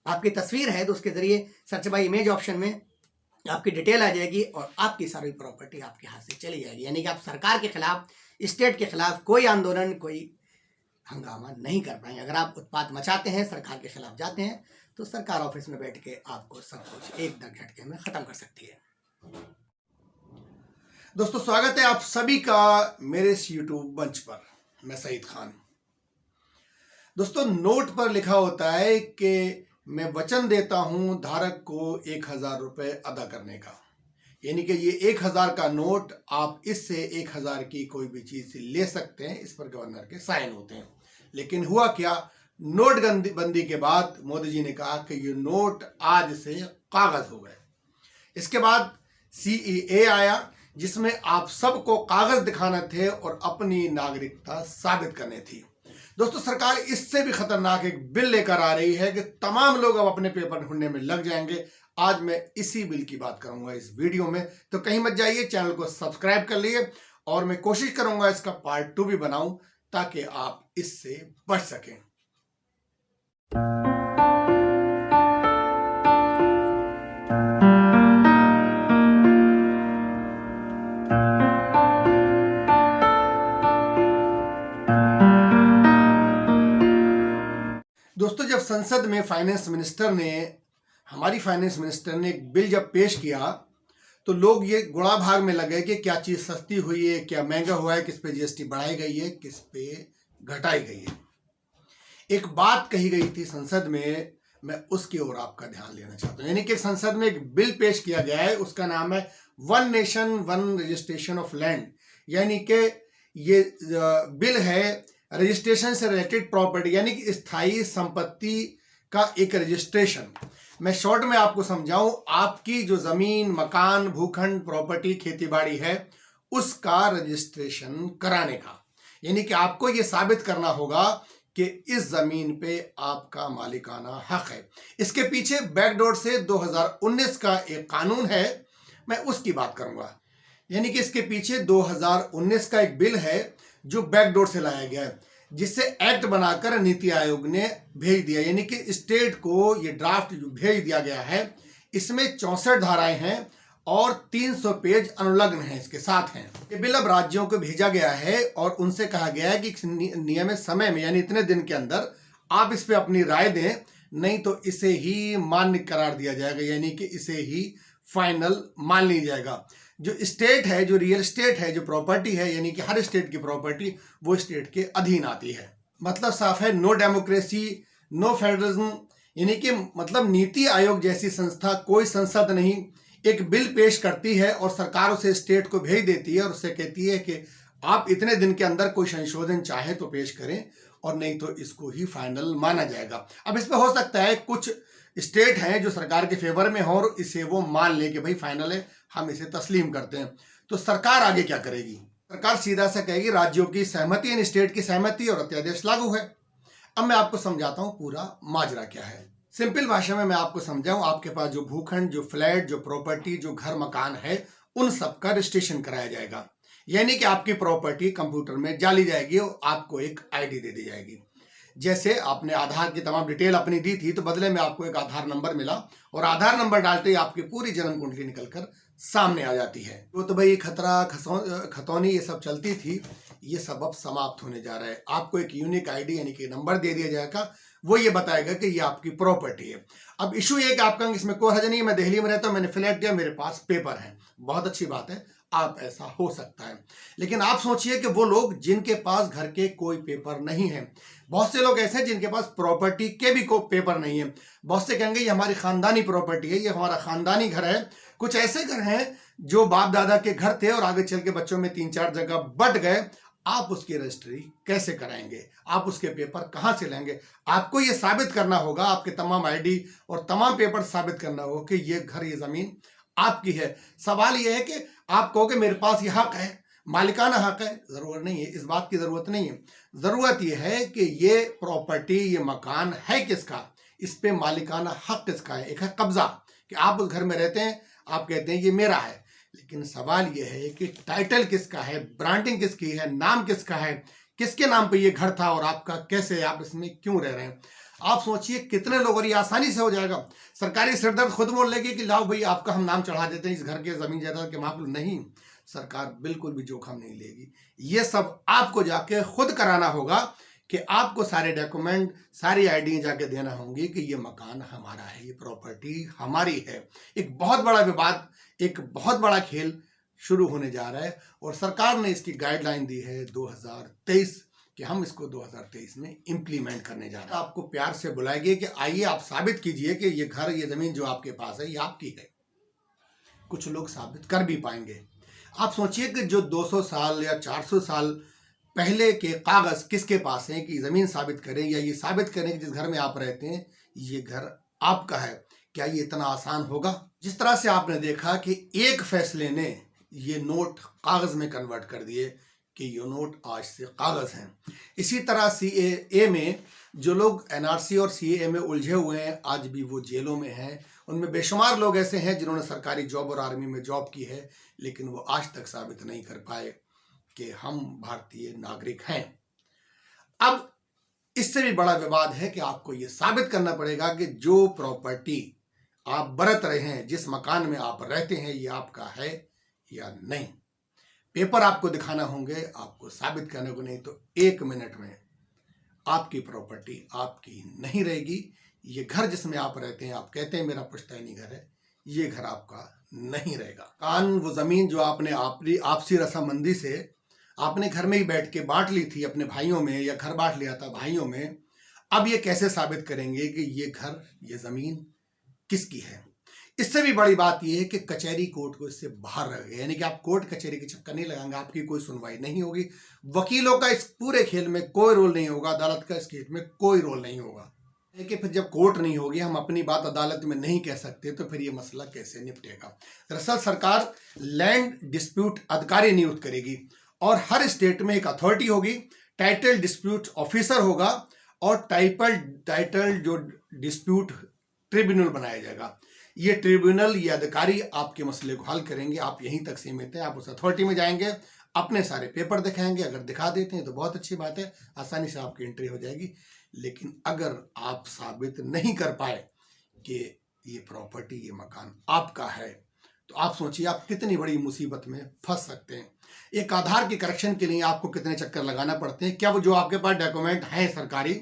आपकी तस्वीर है तो उसके जरिए सर्च बाय इमेज ऑप्शन में आपकी डिटेल आ जाएगी और आपकी सारी प्रॉपर्टी आपके हाथ से चली जाएगी। यानी कि आप सरकार के खिलाफ, स्टेट के खिलाफ कोई आंदोलन, कोई हंगामा नहीं कर पाएंगे। अगर आप उत्पात मचाते हैं, सरकार के खिलाफ जाते हैं, तो सरकार ऑफिस में बैठ के आपको सब कुछ एक दर झटके में खत्म कर सकती है। दोस्तों, स्वागत है आप सभी का मेरे इस यूट्यूब मंच पर। मैं सईद खान। दोस्तों, नोट पर लिखा होता है कि मैं वचन देता हूं धारक को 1000 रुपए अदा करने का। यानी कि ये 1000 का नोट, आप इससे 1000 की कोई भी चीज ले सकते हैं। इस पर गवर्नर के साइन होते हैं। लेकिन हुआ क्या, नोटबंदी के बाद मोदी जी ने कहा कि ये नोट आज से कागज हो गए। इसके बाद CEA आया, जिसमें आप सबको कागज दिखाना थे और अपनी नागरिकता साबित करनी थी। दोस्तों, सरकार इससे भी खतरनाक एक बिल लेकर आ रही है कि तमाम लोग अब अपने पेपर ढूंढने में लग जाएंगे। आज मैं इसी बिल की बात करूंगा इस वीडियो में, तो कहीं मत जाइए, चैनल को सब्सक्राइब कर लिए और मैं कोशिश करूंगा इसका पार्ट 2 भी बनाऊं ताकि आप इससे बच सकें। दोस्तों, जब संसद में हमारी फाइनेंस मिनिस्टर ने एक बिल जब पेश किया, तो लोग ये गुणा भाग में लगे कि क्या चीज सस्ती हुई है, क्या महंगा हुआ है, किस पे GST बढ़ाई गई है, किस पे घटाई गई है। एक बात कही गई थी संसद में, मैं उसकी ओर आपका ध्यान लेना चाहता हूं। यानी कि संसद में एक बिल पेश किया गया है, उसका नाम है one nation one registration of land. यानी कि ये बिल है रजिस्ट्रेशन से रिलेटेड प्रॉपर्टी, यानी कि स्थायी संपत्ति का एक रजिस्ट्रेशन। मैं शॉर्ट में आपको समझाऊं, आपकी जो जमीन, मकान, भूखंड, प्रॉपर्टी, खेतीबाड़ी है, उसका रजिस्ट्रेशन कराने का। यानी कि आपको यह साबित करना होगा कि इस जमीन पे आपका मालिकाना हक है। इसके पीछे बैकडोर से 2019 का एक कानून है, मैं उसकी बात करूंगा। यानी कि इसके पीछे 2019 का एक बिल है जो बैकडोर से लाया गया है, जिससे एक्ट बनाकर नीति आयोग ने भेज दिया। यानी कि स्टेट को ये ड्राफ्ट जो भेज दिया गया है, इसमें 64 धाराएं हैं और 300 पेज अनुलग्न हैं, इसके साथ हैं। ये बिल अब राज्यों को भेजा गया है और उनसे कहा गया है कि नियमित समय में, यानी इतने दिन के अंदर आप इस पे अपनी राय दें, नहीं तो इसे ही मान्य करार दिया जाएगा। यानी कि इसे ही फाइनल मान लिया जाएगा। जो स्टेट है, जो रियल स्टेट है, जो प्रॉपर्टी है, यानी कि हर स्टेट की प्रॉपर्टी वो स्टेट के अधीन आती है। मतलब साफ है, नो डेमोक्रेसी, नो फेडरलिज्म। यानी कि मतलब नीति आयोग जैसी संस्था, कोई संसद नहीं, एक बिल पेश करती है और सरकार उसे स्टेट को भेज देती है और उससे कहती है कि आप इतने दिन के अंदर कोई संशोधन चाहे तो पेश करें और नहीं तो इसको ही फाइनल माना जाएगा। अब इस पर हो सकता है कुछ स्टेट हैं जो सरकार के फेवर में हो और इसे वो मान ले कि भाई फाइनल है, हम इसे तस्लीम करते हैं। तो सरकार आगे क्या करेगी? सरकार सीधा सा कहेगी राज्यों की सहमति, इन स्टेट की सहमति, और अध्यादेश लागू है। अब मैं आपको समझाता हूं पूरा माजरा क्या है। सिंपल भाषा में मैं आपको समझाऊं, आपके पास जो भूखंड, जो फ्लैट, जो प्रॉपर्टी, जो घर मकान है, उन सबका रजिस्ट्रेशन कराया जाएगा। यानी कि आपकी प्रॉपर्टी कंप्यूटर में डाली जाएगी और आपको एक ID दे दी जाएगी। जैसे आपने आधार की तमाम डिटेल अपनी दी थी, तो बदले में आपको एक आधार नंबर मिला और आधार नंबर डालते ही आपकी पूरी जन्म कुंडली निकलकर सामने आ जाती है। वो तो भाई खतरा, खतौनी ये सब चलती थी, ये सब अब समाप्त होने जा रहा है। आपको एक यूनिक ID यानी कि नंबर दे दिया जाएगा, वो ये बताएगा कि ये आपकी प्रॉपर्टी है। अब इशू ये कि आपका इसमें कोई हर्ज नहीं है, मैं दिल्ली में रहता हूं, मैंने फ्लैट दिया, मेरे पास पेपर है, बहुत अच्छी बात है, आप ऐसा हो सकता है। लेकिन आप सोचिए कि वो लोग जिनके पास घर के कोई पेपर नहीं है, बहुत से लोग ऐसे हैं जिनके पास प्रॉपर्टी के भी कोई पेपर नहीं है। बहुत से कहेंगे ये हमारी खानदानी प्रॉपर्टी है, ये हमारा खानदानी घर है। कुछ ऐसे घर हैं जो बाप दादा के घर थे और आगे चल के बच्चों में 3-4 जगह बट गए। आप उसकी रजिस्ट्री कैसे कराएंगे? आप उसके पेपर कहां से लेंगे? आपको यह साबित करना होगा, आपके तमाम ID और तमाम पेपर साबित करना होगा कि ये घर, ये जमीन आपकी है। सवाल यह है कि आप कहो कि मेरे पास ये हक है, मालिकाना हक है। जरूरत नहीं है, इस बात की जरूरत नहीं है। जरूरत यह है कि ये प्रॉपर्टी, ये मकान है किसका, इस पे मालिकाना हक किसका है। एक है कब्जा, कि आप उस घर में रहते हैं, आप कहते हैं ये मेरा है। लेकिन सवाल यह है कि टाइटल किसका है, ब्रांडिंग किसकी है, नाम किसका है, किसके नाम पे ये घर था और आपका कैसे, आप इसमें क्यों रह रहे हैं। आप सोचिए कितने लोग, और ये आसानी से हो जाएगा। सरकारी सिरदर्द खुद बोल लेगी कि लाओ भाई आपका हम नाम चढ़ा देते हैं इस घर के जमीन जायदाद के मामले। नहीं, सरकार बिल्कुल भी जोखिम नहीं लेगी। ये सब आपको जाके खुद कराना होगा कि आपको सारे डॉक्यूमेंट, सारी आईडी जाके देना होंगी कि ये मकान हमारा है, ये प्रॉपर्टी हमारी है। एक बहुत बड़ा विवाद, एक बहुत बड़ा खेल शुरू होने जा रहा है और सरकार ने इसकी गाइडलाइन दी है 2023 कि हम इसको 2023 में इंप्लीमेंट करने जा रहे हैं। आपको प्यार से बुलाएंगे कि आइए आप साबित कीजिए कि ये घर, ये जमीन जो आपके पास है ये आपकी है। कुछ लोग साबित कर भी पाएंगे। आप सोचिए कि जो 200 साल या 400 साल पहले के कागज किसके पास हैं कि जमीन साबित करें या ये साबित करें कि जिस घर में आप रहते हैं ये घर आपका है। क्या ये इतना आसान होगा? जिस तरह से आपने देखा कि एक फैसले ने ये नोट कागज में कन्वर्ट कर दिए कि ये नोट आज से कागज हैं। इसी तरह सीएए में जो लोग एनआरसी और सीएए में उलझे हुए हैं आज भी वो जेलों में हैं। उनमें बेशुमार लोग ऐसे हैं जिन्होंने सरकारी जॉब और आर्मी में जॉब की है लेकिन वो आज तक साबित नहीं कर पाए कि हम भारतीय नागरिक हैं। अब इससे भी बड़ा विवाद है कि आपको ये साबित करना पड़ेगा कि जो प्रॉपर्टी आप बरत रहे हैं, जिस मकान में आप रहते हैं, ये आपका है या नहीं। पेपर आपको दिखाना होंगे, आपको साबित करने को नहीं तो 1 मिनट में आपकी प्रॉपर्टी आपकी नहीं रहेगी। ये घर जिसमें आप रहते हैं, आप कहते हैं मेरा पुश्तैनी घर है, ये घर आपका नहीं रहेगा। कान वो जमीन जो आपने आपसी रसामंदी से आपने घर में ही बैठ के बांट ली थी अपने भाइयों में, या घर बांट लिया था भाइयों में, अब ये कैसे साबित करेंगे कि ये घर, ये जमीन किसकी है? इससे भी बड़ी बात यह है कि कचहरी कोर्ट को इससे बाहर रह गए, यानी कि आप कोर्ट कचहरी के चक्कर नहीं लगाएंगे, आपकी कोई सुनवाई नहीं होगी। वकीलों का इस पूरे खेल में कोई रोल नहीं होगा, अदालत का इस केस में कोई रोल नहीं होगा। लेकिन फिर जब कोर्ट नहीं होगी, हम अपनी बात अदालत में नहीं कह सकते, तो फिर ये मसला कैसे निपटेगा? दरअसल सरकार लैंड डिस्प्यूट अधिकारी नियुक्त करेगी और हर स्टेट में एक अथॉरिटी होगी, टाइटल डिस्प्यूट ऑफिसर होगा और टाइटल जो डिस्प्यूट ट्रिब्यूनल बनाया जाएगा। ये ट्रिब्यूनल, ये अधिकारी आपके मसले को हल करेंगे। आप यहीं तक सीमित हैं, आप उस अथॉरिटी में जाएंगे, अपने सारे पेपर दिखाएंगे, अगर दिखा देते हैं तो बहुत अच्छी बात है, आसानी से आपकी एंट्री हो जाएगी। लेकिन अगर आप साबित नहीं कर पाए कि ये प्रॉपर्टी, ये मकान आपका है, तो आप सोचिए आप कितनी बड़ी मुसीबत में फंस सकते हैं। एक आधार के करेक्शन के लिए आपको कितने चक्कर लगाना पड़ते हैं? क्या वो जो आपके पास डॉक्यूमेंट हैं सरकारी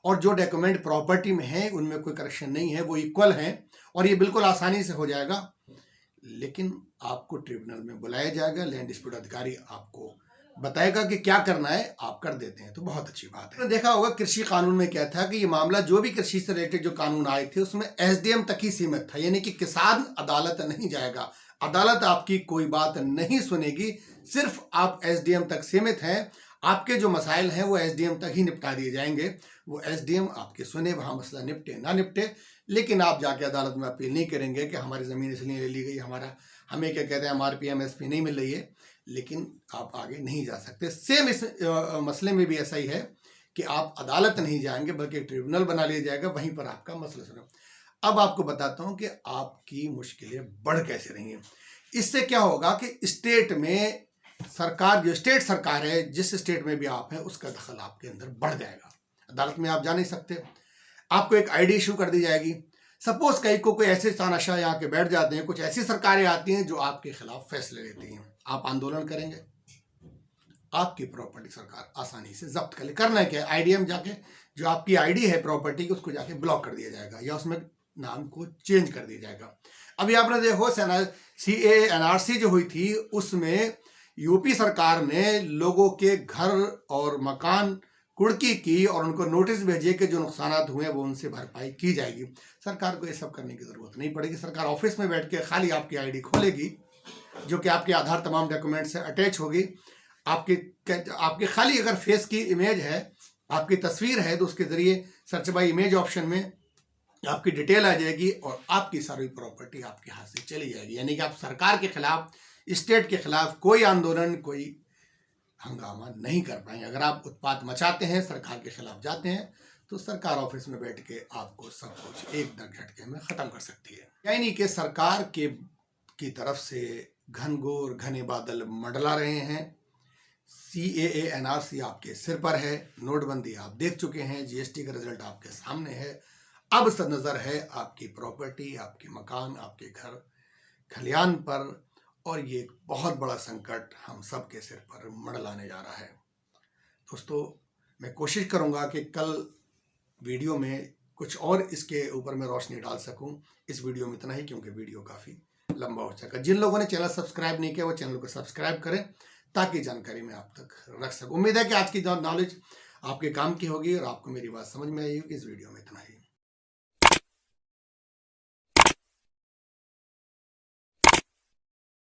और जो डॉक्यूमेंट प्रॉपर्टी में है उनमें कोई करेक्शन नहीं है, वो इक्वल है और ये बिल्कुल आसानी से हो जाएगा। लेकिन आपको ट्रिब्यूनल में बुलाया जाएगा, लैंड डिस्प्यूट अधिकारी आपको बताएगा कि क्या करना है, आप कर देते हैं तो बहुत अच्छी बात है। देखा होगा कृषि कानून में क्या था कि ये मामला, जो भी कृषि से रिलेटेड जो कानून आए थे उसमें एसडीएम तक ही सीमित था, यानी कि किसान अदालत नहीं जाएगा, अदालत आपकी कोई बात नहीं सुनेगी, सिर्फ आप एसडीएम तक सीमित हैं। आपके जो मसाइल हैं वो एसडीएम तक ही निपटा दिए जाएंगे। वो एसडीएम आपके सुने, वहां मसला निपटे ना निपटे, लेकिन आप जाके अदालत में अपील नहीं करेंगे कि हमारी ज़मीन इसलिए ले ली गई, हमें क्या कहते हैं एमआरपी एमएसपी नहीं मिल रही है, लेकिन आप आगे नहीं जा सकते। सेम इस मसले में भी ऐसा ही है कि आप अदालत नहीं जाएंगे बल्कि ट्रिब्यूनल बना लिया जाएगा, वहीं पर आपका मसला सुनो। अब आपको बताता हूं कि आपकी मुश्किलें बढ़ कैसे रही हैं। इससे क्या होगा कि स्टेट में सरकार, जो स्टेट सरकार है, जिस स्टेट में भी आप हैं, उसका दखल आपके अंदर बढ़ जाएगा। अदालत में आप जा नहीं सकते, आपको एक आईडी इशू कर दी जाएगी। सपोज कहीं को कोई ऐसे तानाशाह यहाँ के बैठ जाते हैं, कुछ ऐसी सरकारें आती हैं जो आपके खिलाफ फैसले लेती हैं, आप आंदोलन करेंगे, आपकी प्रॉपर्टी सरकार आसानी से जब्त कर ले। करना है क्या? आईडीएम जाके जो आपकी आईडी है प्रॉपर्टी की, उसको जाके ब्लॉक कर दिया जाएगा या उसमें नाम को चेंज कर दिया जाएगा। अभी आपने देखो सीए एनआरसी जो हुई थी उसमें यूपी सरकार ने लोगों के घर और मकान कुर्की की और उनको नोटिस भेजे कि जो नुकसान हुए वो उनसे भरपाई की जाएगी। सरकार को ये सब करने की जरूरत नहीं पड़ेगी। सरकार ऑफिस में बैठ के खाली आपकी आईडी खोलेगी, जो कि आपके आधार तमाम डॉक्यूमेंट से अटैच होगी। आपके खाली अगर फेस की इमेज है, आपकी तस्वीर है, तो उसके जरिए सर्च बाय इमेज ऑप्शन में आपकी डिटेल आ जाएगी और आपकी सारी प्रॉपर्टी आपके हाथ से चली जाएगी। यानी कि आप सरकार के खिलाफ, स्टेट के खिलाफ कोई आंदोलन, कोई हंगामा नहीं कर पाएंगे। अगर आप उत्पात मचाते हैं, सरकार के खिलाफ जाते हैं, तो सरकार ऑफिस में बैठ के आपको सब कुछ एक झटके में खत्म कर सकती है। यानी कि सरकार की तरफ से घनघोर घने बादल मंडला रहे हैं। CAA NRC आपके सिर पर है, नोटबंदी आप देख चुके हैं, GST का रिजल्ट आपके सामने है। अब सब नजर है आपकी प्रॉपर्टी, आपके मकान, आपके घर खलियान पर, और ये एक बहुत बड़ा संकट हम सब के सिर पर मंडलाने जा रहा है। दोस्तों, मैं कोशिश करूंगा कि कल वीडियो में कुछ और इसके ऊपर मैं रोशनी डाल सकूं। इस वीडियो में इतना ही, क्योंकि वीडियो काफ़ी लंबा हो चुका है। जिन लोगों ने चैनल सब्सक्राइब नहीं किया वो चैनल को सब्सक्राइब करें, ताकि जानकारी मैं आप तक रख सकूं। उम्मीद है कि आज की नॉलेज आपके काम की होगी और आपको मेरी बात समझ में आई होगी। इस वीडियो में इतना ही।